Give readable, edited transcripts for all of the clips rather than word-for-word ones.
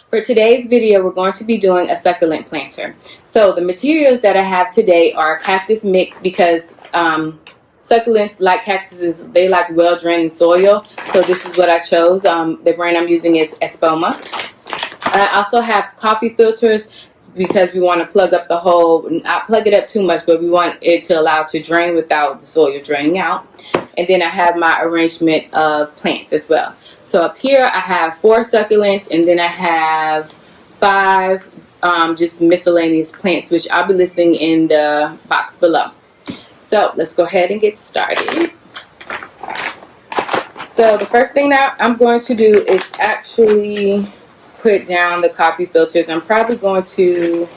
For today's video, we're going to be doing a succulent planter. So the materials that I have today are cactus mix because succulents, like cactuses, they like well-drained soil. So this is what I chose. The brand I'm using is Espoma. I also have coffee filters because we want to plug up the hole, not plug it up too much, but we want it to allow it to drain without the soil draining out. And then I have my arrangement of plants as well. So up here I have 4 succulents, and then I have 5 just miscellaneous plants, which I'll be listing in the box below. So let's go ahead and get started. So the first thing that I'm going to do is actually put down the coffee filters. I'm probably going to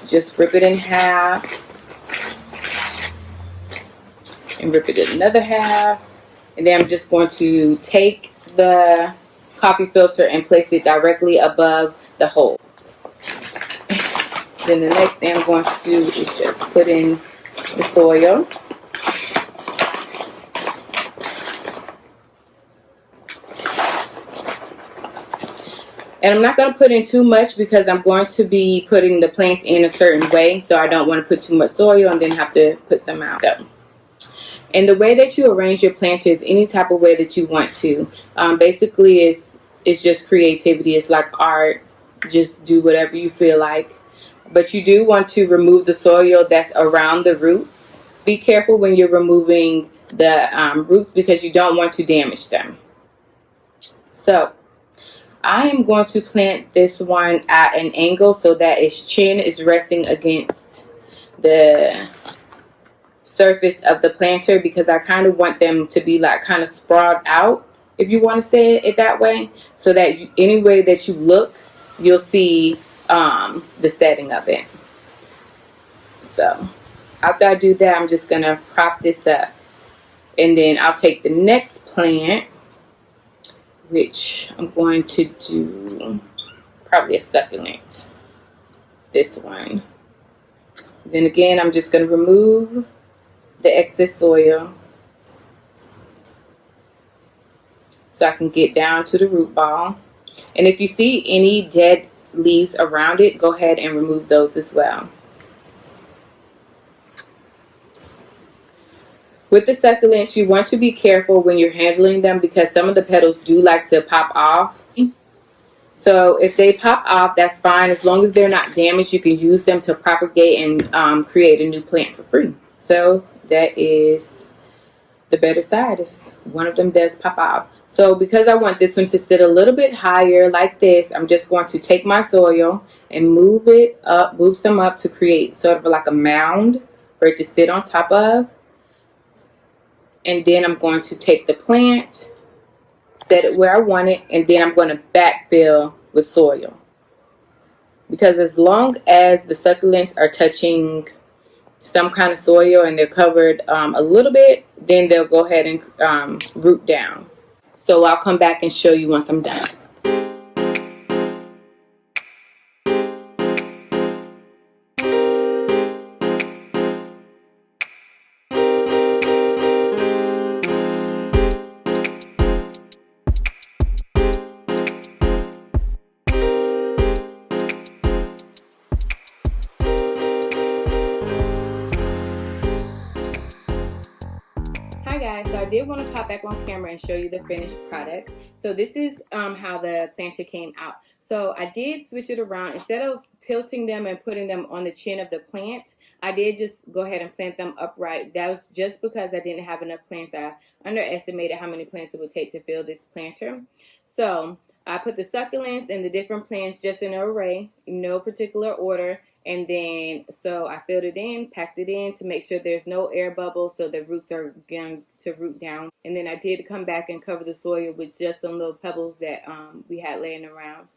just rip it in half and rip it in another half, and then I'm just going to take the coffee filter and place it directly above the hole. Then the next thing I'm going to do is just put in the soil. And I'm not going to put in too much because I'm going to be putting the plants in a certain way, so I don't want to put too much soil and then have to put some out. And the way that you arrange your planter is any type of way that you want to. Basically, it's just creativity. It's like art. Just do whatever you feel like. But you do want to remove the soil that's around the roots. Be careful when you're removing the roots because you don't want to damage them. So I am going to plant this one at an angle so that its chin is resting against the surface of the planter, because I kind of want them to be like kind of sprawled out, if you want to say it that way, so that any way that you look, you'll see the setting of it. So after I do that, I'm just going to prop this up, and then I'll take the next plant, which I'm going to do probably a succulent, this one. Then again, I'm just going to remove the excess soil so I can get down to the root ball. And if you see any dead leaves around it, go ahead and remove those as well. With the succulents, you want to be careful when you're handling them because some of the petals do like to pop off. So if they pop off, that's fine. As long as they're not damaged, you can use them to propagate and create a new plant for free. So that is the better side if one of them does pop off. So because I want this one to sit a little bit higher like this, I'm just going to take my soil and move it up, move some up to create sort of like a mound for it to sit on top of. And then I'm going to take the plant, set it where I want it, and then I'm going to backfill with soil. Because as long as the succulents are touching some kind of soil and they're covered a little bit, then they'll go ahead and root down. So I'll come back and show you once I'm done. Hi guys, so I did want to pop back on camera and show you the finished product. So this is how the planter came out. So I did switch it around. Instead of tilting them and putting them on the chin of the plant, I did just go ahead and plant them upright. That was just because I didn't have enough plants. I underestimated how many plants it would take to fill this planter. So I put the succulents and the different plants just in an array, no particular order. And then, so I filled it in, packed it in to make sure there's no air bubbles so the roots are going to root down. And then I did come back and cover the soil with just some little pebbles that we had laying around.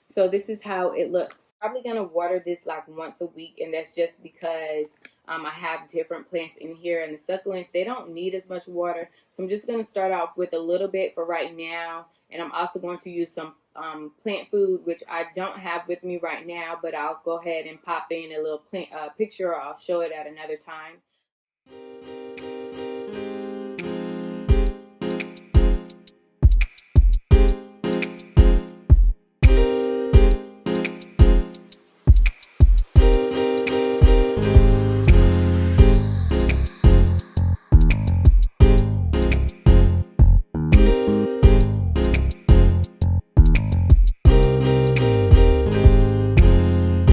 So this is how it looks. Probably going to water this like once a week, and that's just because I have different plants in here, and the succulents, they don't need as much water. So I'm just going to start off with a little bit for right now, and I'm also going to use some plant food, which I don't have with me right now, but I'll go ahead and pop in a little plant picture, or I'll show it at another time.